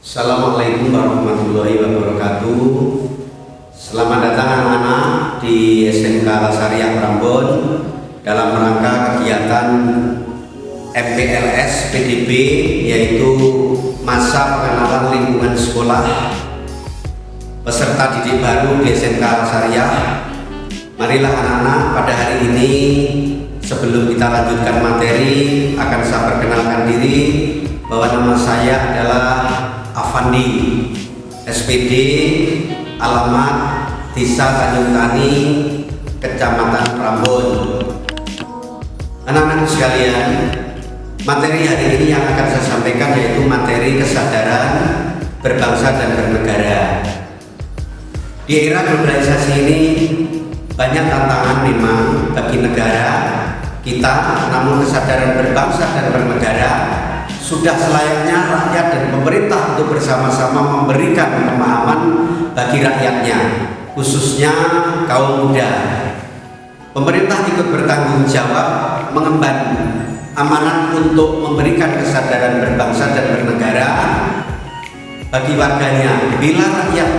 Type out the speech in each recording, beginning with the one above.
Assalamualaikum warahmatullahi wabarakatuh. Selamat datang anak-anak di SMK Al-Azhariyah Prambon dalam rangka kegiatan MPLS PDB, yaitu masa pengenalan lingkungan sekolah peserta didik baru di SMK Al-Azhariyah. Marilah anak-anak, pada hari ini sebelum kita lanjutkan materi, akan saya perkenalkan diri bahwa nama saya adalah Afandi, SPD, alamat Desa Tanjung Tani, Kecamatan Prambon. Anak-anak sekalian, materi hari ini yang akan saya sampaikan yaitu materi kesadaran berbangsa dan bernegara. Di era globalisasi ini banyak tantangan memang bagi negara kita, namun kesadaran berbangsa dan bernegara sudah selayaknya rakyat dan pemerintah untuk bersama-sama memberikan pemahaman bagi rakyatnya, khususnya kaum muda. Pemerintah ikut bertanggung jawab mengemban amanat untuk memberikan kesadaran berbangsa dan bernegara bagi warganya. Bila rakyat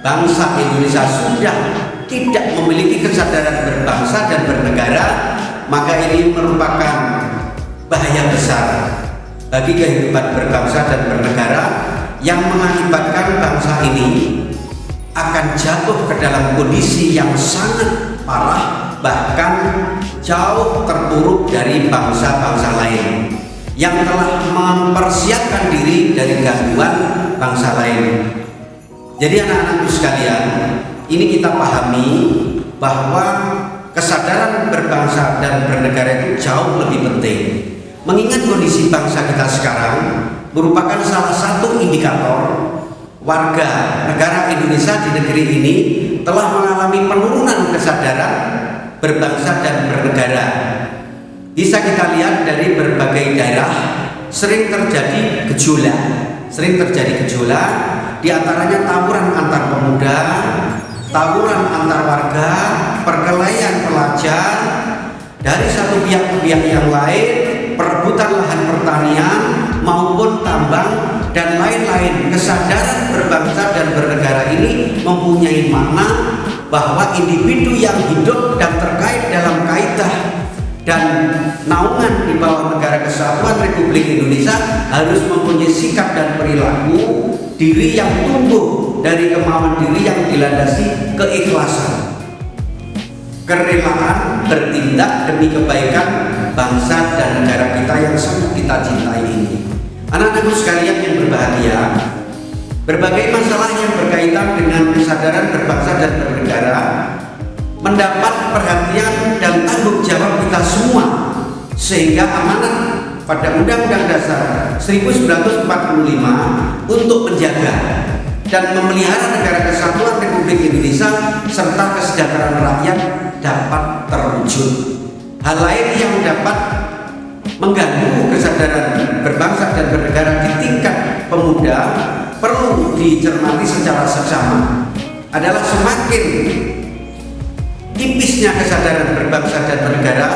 bangsa Indonesia sudah tidak memiliki kesadaran berbangsa dan bernegara, maka ini merupakan bahaya besar bagi kehidupan berbangsa dan bernegara yang mengakibatkan bangsa ini akan jatuh ke dalam kondisi yang sangat parah, bahkan jauh terpuruk dari bangsa-bangsa lain yang telah mempersiapkan diri dari gangguan bangsa lain. Jadi anak-anakku sekalian, ini kita pahami bahwa kesadaran berbangsa dan bernegara itu jauh lebih penting. Mengingat kondisi bangsa kita sekarang merupakan salah satu indikator warga negara Indonesia di negeri ini telah mengalami penurunan kesadaran berbangsa dan bernegara. Bisa kita lihat dari berbagai daerah sering terjadi gejolak, di antaranya tawuran antar pemuda, tawuran antar warga, perkelahian pelajar dari satu pihak ke pihak yang lain, perebutan lahan pertanian maupun tambang dan lain-lain. Kesadaran berbangsa dan bernegara ini mempunyai makna bahwa individu yang hidup dan terkait dalam kaidah dan naungan di bawah Negara Kesatuan Republik Indonesia harus mempunyai sikap dan perilaku diri yang tumbuh dari kemauan diri yang dilandasi keikhlasan, kerelaan bertindak demi kebaikan bangsa dan negara kita yang sangat kita cintai ini. Anak-anakku sekalian yang berbahagia, berbagai masalah yang berkaitan dengan kesadaran berbangsa dan bernegara mendapat perhatian dan tanggung jawab kita semua, sehingga amanat pada Undang-Undang Dasar 1945 untuk menjaga dan memelihara Negara Kesatuan Republik Indonesia serta kesejahteraan rakyat dapat terwujud. Hal lain yang dapat mengganggu kesadaran berbangsa dan bernegara di tingkat pemuda perlu dicermati secara seksama adalah semakin tipisnya kesadaran berbangsa dan bernegara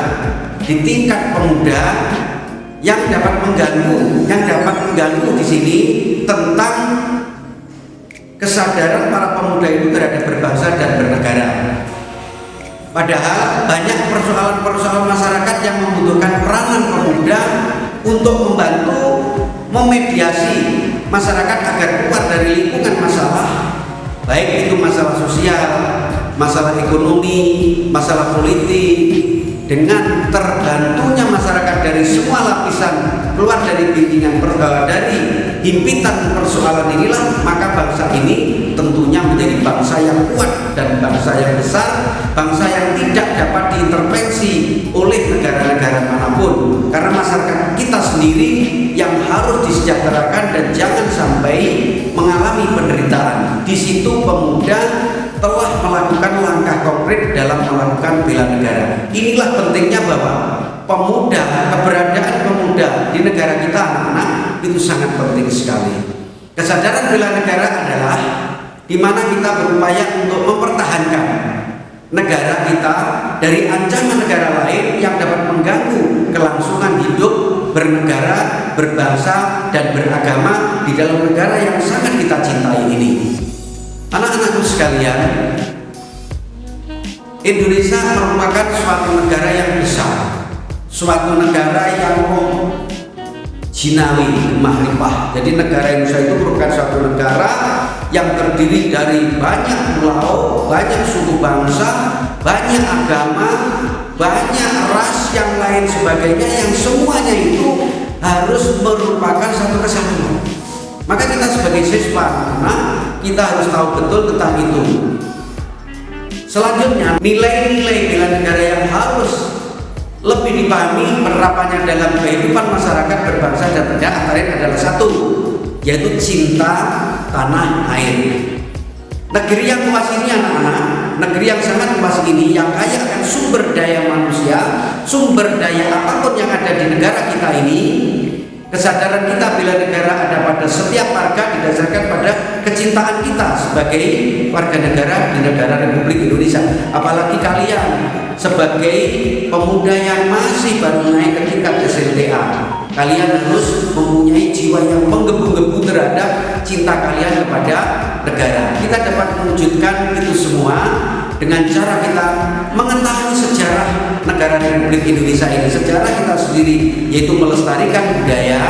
di tingkat pemuda yang dapat mengganggu di sini tentang kesadaran para pemuda itu terhadap berbangsa dan bernegara. Padahal banyak persoalan-persoalan masyarakat yang membutuhkan peranan pemuda untuk membantu memediasi masyarakat agar keluar dari lingkungan masalah, baik itu masalah sosial, masalah ekonomi, masalah politik. Dengan terbantunya masyarakat dari semua lapisan keluar dari dari himpitan persoalan inilah, maka bangsa ini tentunya menjadi bangsa yang kuat dan bangsa yang besar, bangsa yang tidak dapat diintervensi oleh negara-negara manapun, karena masyarakat kita sendiri yang harus disejahterakan dan jangan sampai mengalami penderitaan. Di situ pemuda telah melakukan langkah konkret dalam melakukan bela negara. Inilah pentingnya bahwa pemuda, keberadaan pemuda di negara kita anak-anak itu sangat penting sekali. Kesadaran bela negara adalah di mana kita berupaya untuk mempertahankan negara kita dari ancaman negara lain yang dapat mengganggu kelangsungan hidup bernegara, berbangsa, dan beragama di dalam negara yang sangat kita cintai ini. Anak-anakku sekalian, Indonesia merupakan suatu negara yang besar, suatu negara yang jinawi, mahrifah. Jadi negara Indonesia itu merupakan suatu negara yang terdiri dari banyak pulau, banyak suku bangsa, banyak agama, banyak ras yang lain sebagainya, yang semuanya itu harus merupakan satu kesatuan. Maka kita sebagai siswa, kita harus tahu betul tentang itu. Selanjutnya, nilai-nilai bela negara yang harus lebih dipahami penerapannya dalam kehidupan masyarakat berbangsa dan bernegara antara lain adalah satu, yaitu cinta tanah air. Negeri yang luas ini anak-anak, negeri yang sangat luas ini, yang kaya akan sumber daya manusia, sumber daya apapun yang ada di negara kita ini, kesadaran kita bela negara ada pada setiap warga didasarkan pada kecintaan kita sebagai warga negara di negara Republik Indonesia. Apalagi kalian sebagai pemuda yang masih baru naik ke tingkat SLTA, kalian harus mempunyai jiwa yang menggebu-gebu terhadap cinta kalian kepada negara. Kita dapat mewujudkan itu semua dengan cara kita mengetahui sejarah negara Republik Indonesia ini, sejarah kita sendiri, yaitu melestarikan budaya,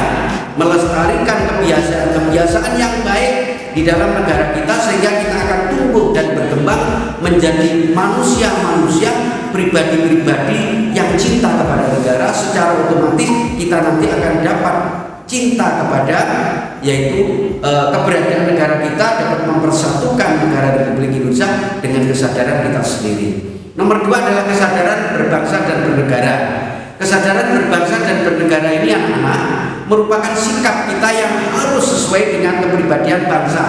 melestarikan kebiasaan-kebiasaan yang baik di dalam negara kita, sehingga kita akan tumbuh dan berkembang menjadi manusia-manusia, pribadi-pribadi yang cinta kepada negara. Secara otomatis kita nanti akan dapat cinta kepada, yaitu keberadaan negara kita dapat mempersatukan negara Republik Indonesia dengan kesadaran kita sendiri. Nomor dua adalah kesadaran berbangsa dan bernegara. Kesadaran berbangsa dan bernegara ini anak-anak merupakan sikap kita yang harus sesuai dengan kepribadian bangsa,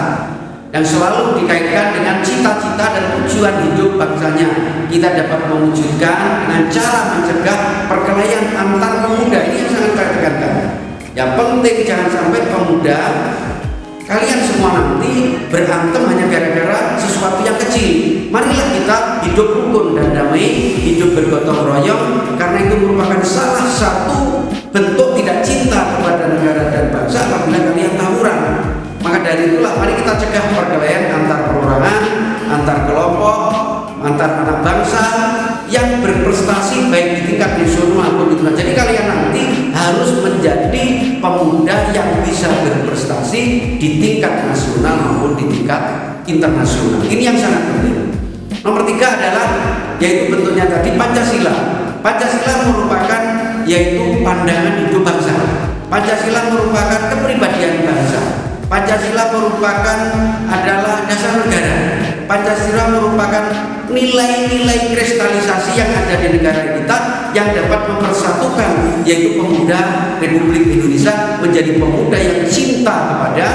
yang selalu dikaitkan dengan cita-cita dan tujuan hidup bangsanya. Kita dapat mewujudkan dengan cara mencegah perkelahian antar pemuda. Ini yang sangat saya tekankan. Yang penting jangan sampai pemuda kalian semua nanti berantem hanya gara-gara sesuatu yang kecil. Marilah kita hidup rukun dan damai, hidup bergotong royong, karena itu merupakan salah satu bentuk tidak cinta kepada negara dan bangsa apabila kalian tawuran. Maka dari itulah mari kita cegah perkelahian antar perorangan, antar kelompok, antar anak bangsa yang berprestasi baik di tingkat nasional maupun internasional. Jadi kalian nanti harus menjadi pemuda yang bisa berprestasi di tingkat nasional maupun di tingkat internasional. Ini yang sangat penting. Nomor tiga adalah, yaitu bentuknya tadi, Pancasila. Pancasila merupakan yaitu pandangan hidup bangsa. Pancasila merupakan kepribadian bangsa. Pancasila merupakan adalah dasar negara. Pancasila merupakan nilai-nilai kristalisasi yang ada di negara kita yang dapat mempersatukan, yaitu pemuda Republik Indonesia menjadi pemuda yang cinta kepada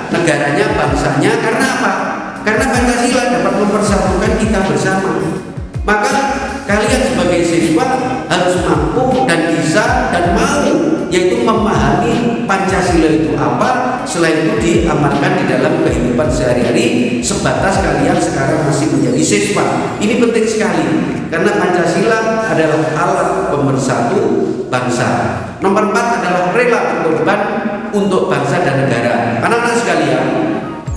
negaranya, bangsanya. Karena apa? Karena Pancasila dapat mempersatukan kita bersama. Maka kalian sebagai siswa harus mampu dan bisa dan mau, yaitu memahami Pancasila itu apa. Selain itu diamalkan di dalam kehidupan sehari-hari sebatas kalian sekarang masih menjadi siswa. Ini penting sekali karena Pancasila adalah alat pemersatu bangsa. Nomor 4 adalah rela berkorban untuk bangsa dan negara. Anak-anak sekalian,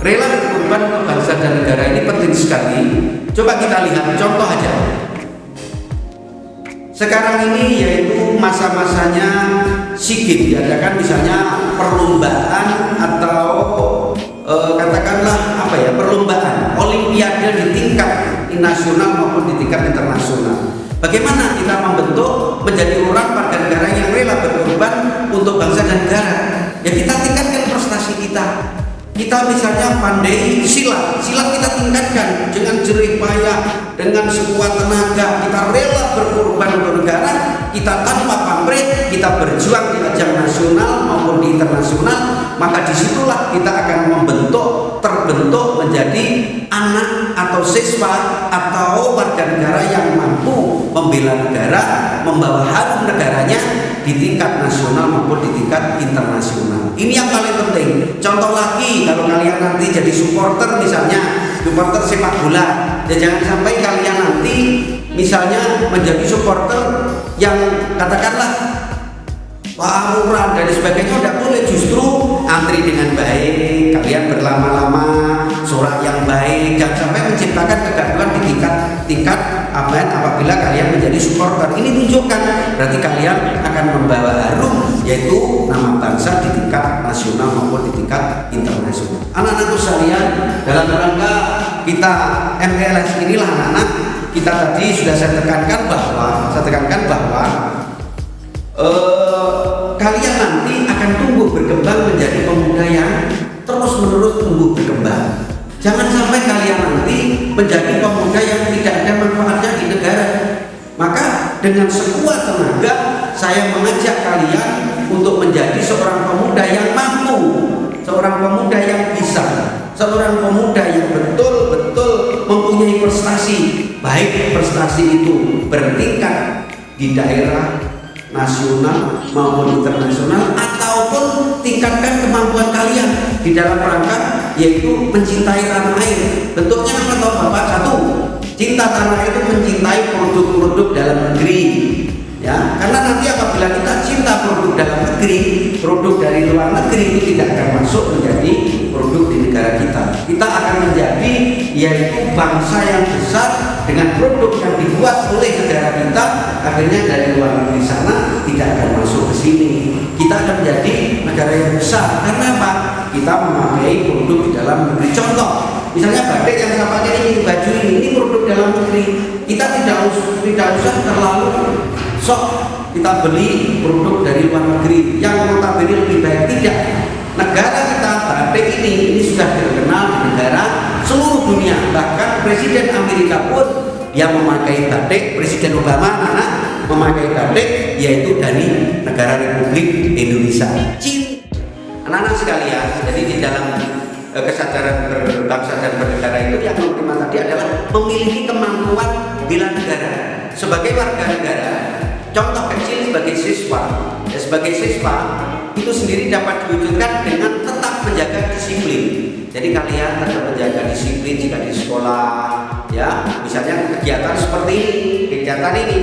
rela berkorban untuk bangsa dan negara ini penting sekali. Coba kita lihat contoh aja. Sekarang ini yaitu masa-masanya SEA Games, diadakan misalnya perlombaan atau katakanlah apa ya, perlombaan olimpiade di tingkat nasional maupun di tingkat internasional. Bagaimana kita membentuk menjadi orang warga negara yang rela berkorban untuk bangsa dan negara? Ya kita tingkatkan prestasi kita. Kita misalnya pandai silat kita tingkatkan dengan jerih payah, dengan sekuat tenaga. Kita rela berkorban untuk negara, kita tanpa pamrih, kita berjuang di ajang nasional maupun di internasional. Maka disitulah kita akan terbentuk menjadi anak atau siswa atau warga negara yang mampu membela negara, membawa harum negaranya di tingkat nasional maupun di tingkat internasional. Ini yang paling penting. Contoh lagi, kalau kalian nanti jadi supporter, misalnya supporter sepak bola, ya jangan sampai kalian nanti misalnya menjadi supporter yang katakanlah tawuran dan sebagainya tidak boleh. Justru antri dengan baik, kalian berlama-lama, sholat yang baik, jangan sampai menciptakan kegaduhan di tingkat apabila kalian menjadi supporter. Ini tunjukkan berarti kalian akan membawa harum yaitu nama bangsa di tingkat nasional maupun di tingkat internasional. Anak-anakku sekalian, dalam rangka kita MPLS inilah anak-anak kita tadi sudah saya tekankan bahwa kalian nanti akan tumbuh berkembang menjadi pemuda yang terus-menerus tumbuh berkembang. Jangan sampai kalian nanti menjadi pemuda yang tidak ada manfaatnya di negara. Maka dengan sekuat tenaga saya mengajak kalian untuk menjadi seorang pemuda yang mampu, seorang pemuda yang bisa, seorang pemuda yang betul-betul mempunyai prestasi, baik prestasi itu bertingkat di daerah nasional maupun internasional, ataupun tingkatkan kemampuan kalian di dalam rangka yaitu mencintai tanah air. Bentuknya apa toh Bapak? Satu, cinta tanah air itu mencintai produk-produk dalam negeri, ya, karena nanti apabila kita cinta produk dalam negeri, produk dari luar negeri itu tidak akan masuk menjadi produk di negara kita. Kita akan menjadi yaitu bangsa yang besar dengan produk yang dibuat oleh negara kita, akhirnya dari luar negeri sana tidak akan masuk ke sini. Kita akan menjadi negara yang besar. Karena apa? Kita memakai produk di dalam negeri. Contoh, misalnya batik yang saya pakai ini, baju ini produk dalam negeri. Kita tidak usah terlalu sok kita beli produk dari luar negeri yang notabene lebih baik. Tidak. Negara kita batik ini sudah terkenal di negara seluruh dunia. Bahkan Presiden Amerika pun yang memakai batik, Presiden Obama memakai batik, yaitu dari negara Republik Indonesia. Anak-anak sekalian, jadi di dalam kesadaran berbangsa dan bernegara itu yang nomor 5 tadi adalah memiliki kemampuan bela negara sebagai warga negara. Contoh kecil sebagai siswa, itu sendiri dapat diwujudkan dengan tetap menjaga disiplin. Jadi kalian tetap menjaga disiplin jika di sekolah, ya, misalnya kegiatan seperti ini, kegiatan ini,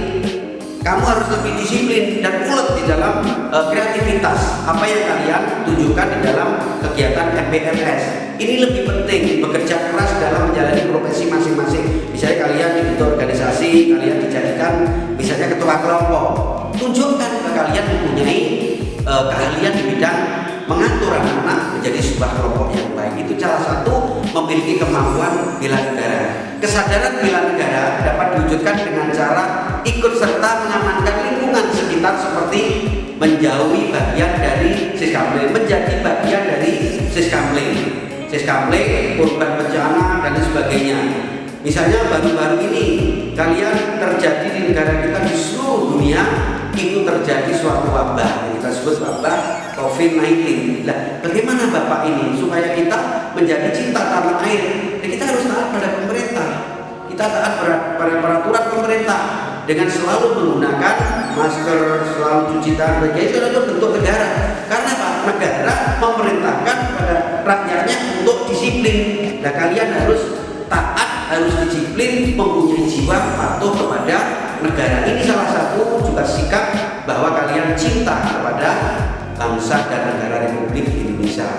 kamu harus lebih disiplin dan ulet di dalam kreativitas apa yang kalian tunjukkan di dalam kegiatan MPLS. Ini lebih penting, bekerja keras dalam menjalani profesi masing-masing. Misalnya kalian di organisasi, kalian dijadikan misalnya ketua kelompok, tunjukkan ke kalian mempunyai keahlian di bidang mengatur anak-anak menjadi sebuah kelompok yang baik. Itu salah satu memiliki kemampuan bela negara. Kesadaran bela negara dapat diwujudkan dengan cara ikut serta mengamankan lingkungan sekitar seperti menjauhi bagian dari siskamling, menjadi bagian dari siskamling, korban bencana dan sebagainya. Misalnya baru-baru ini kalian terjadi di negara kita, di seluruh dunia itu terjadi suatu wabah yang kita sebut wabah COVID-19. Nah, bagaimana Bapak ini supaya kita menjadi cinta tanah air? Dan kita harus taat pada pemerintah. Kita taat pada peraturan pemerintah dengan selalu menggunakan masker, selalu cuci tangan. Itu adalah bentuk negara. Karena Pak, negara memerintahkan pada rakyatnya untuk disiplin. Nah, kalian harus taat, harus disiplin, mempunyai jiwa patuh kepada negara. Ini salah satu juga sikap bahwa kalian cinta kepada bangsa dan negara Republik Indonesia.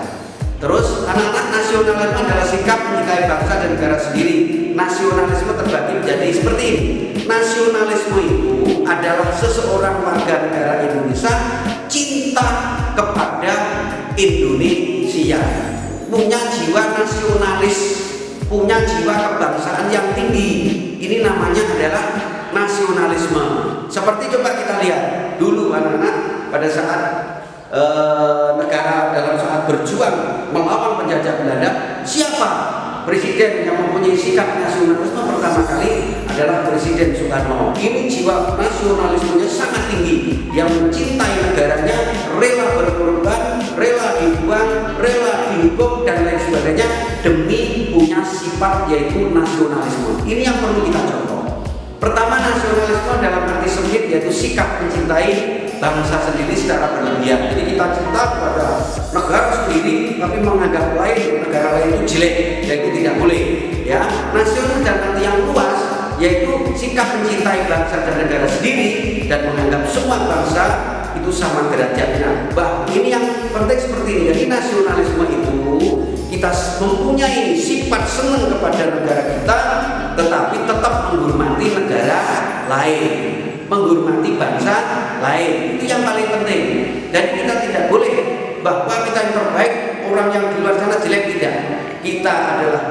Terus anak-anak, nasionalisme adalah sikap mencintai bangsa dan negara sendiri. Nasionalisme terbagi menjadi seperti ini. Nasionalisme itu adalah seseorang warga negara Indonesia cinta kepada Indonesia, punya jiwa nasionalis, punya jiwa kebangsaan yang tinggi. Ini namanya adalah nasionalisme. Seperti coba kita lihat dulu anak-anak pada saat negara dalam saat berjuang melawan penjajah Belanda, siapa presiden yang mempunyai sikap nasionalisme pertama kali adalah Presiden Soekarno. Ini jiwa nasionalismenya sangat tinggi, yang mencintai negaranya, rela berkorban, rela dibuang, rela dihukum dan lain sebagainya demi punya sifat yaitu nasionalisme. Ini yang perlu kita contoh. Pertama, nasionalisme dalam arti sempit yaitu sikap mencintai bangsa sendiri secara berlebihan. Jadi kita cinta kepada negara sendiri tapi menganggap negara lain itu jelek, yaitu tidak boleh. Ya, nasional dalam arti yang luas yaitu sikap mencintai bangsa dan negara sendiri dan menganggap semua bangsa itu sama derajatnya. Ini yang penting seperti ini. Jadi nasionalisme itu kita mempunyai sifat senang kepada negara kita, tetapi tetap menghormati negara lain, menghormati bangsa lain. Itu yang paling penting. Dan kita tidak boleh bahwa kita yang terbaik, orang yang di luar sana jelek, tidak. Kita adalah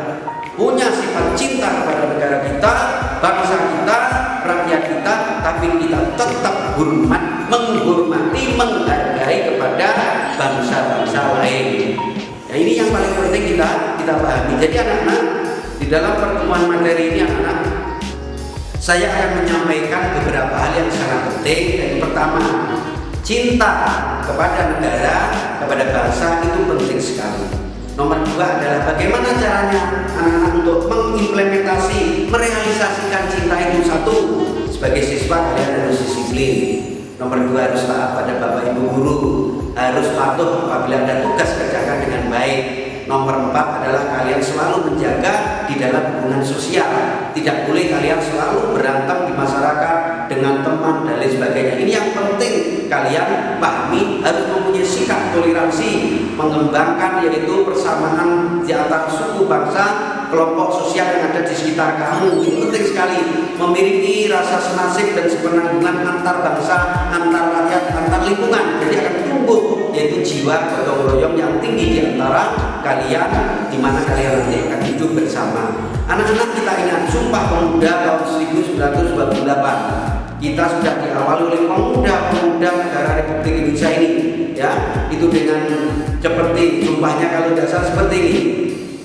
punya sifat cinta kepada negara kita, bangsa kita, rakyat kita, tapi kita tetap menghormati, menghargai kepada bangsa-bangsa lain. Nah, ini yang paling penting kita pahami. Jadi anak-anak, di dalam pertemuan materi ini anak-anak, saya akan menyampaikan beberapa hal yang sangat penting. Yang pertama, cinta kepada negara, kepada bangsa itu penting sekali. Nomor dua adalah bagaimana caranya anak-anak untuk mengimplementasi, merealisasikan cinta itu. Satu, sebagai siswa kalian harus disiplin. Nomor dua, harus taat pada bapak ibu guru, harus patuh apabila ada tugas kerjakan dengan baik. Nomor 4 adalah kalian selalu menjaga di dalam hubungan sosial. Tidak boleh kalian selalu berantem di masyarakat dengan teman dan lain sebagainya. Ini yang penting kalian pahami, harus mempunyai sikap toleransi, mengembangkan yaitu persamaan di antara suku, bangsa, kelompok sosial yang ada di sekitar kamu. Ini penting sekali, memiliki rasa senasib dan sepenanggungan antar bangsa, antar rakyat, antar lingkungan. Jadi akan tumbuh yaitu jiwa gotong royong yang tinggi di antara kalian, di mana kalian nanti akan hidup bersama. Anak-anak, kita ingat Sumpah Pemuda tahun 1928. Kita sudah diawali oleh pemuda-pemuda negara Republik Indonesia ini, ya. Itu dengan seperti sumpahnya kalau dasar seperti ini.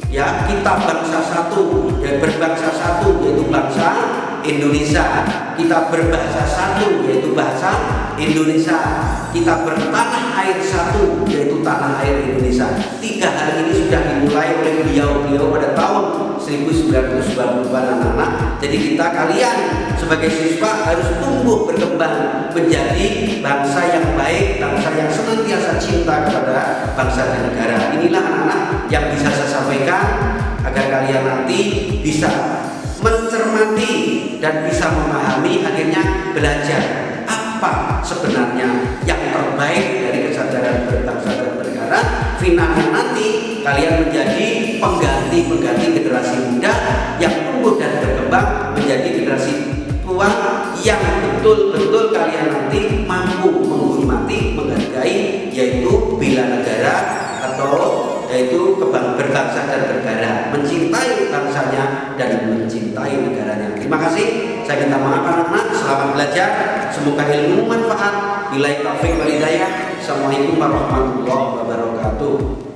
Ya, kita bangsa satu, ya, berbangsa satu yaitu bangsa Indonesia. Kita berbahasa satu yaitu bahasa Indonesia. Kita bertanah air satu yaitu tanah air Indonesia. Tiga hal ini sudah dimulai oleh beliau-beliau pada tahun 1990 anak-anak. Jadi kalian sebagai siswa harus tumbuh berkembang menjadi bangsa yang baik, bangsa yang senantiasa cinta kepada bangsa dan negara. Inilah anak-anak yang bisa saya sampaikan agar kalian nanti bisa mencermati dan bisa memahami, akhirnya belajar apa sebenarnya yang terbaik dari kesadaran berbangsa dan bernegara. Finalnya nanti kalian menjadi pengganti generasi muda yang tumbuh dan berkembang menjadi generasi tua yang betul-betul kalian nanti mampu menghormati, menghargai, yaitu bela negara atau yaitu berbangsa dan bernegara, mencintai bangsanya dan mencintai negaranya. Terima kasih. Saya minta maaf anak-anak. Selamat belajar. Semoga ilmu manfaat. Billahi taufik wal hidayah. Assalamualaikum warahmatullahi wabarakatuh.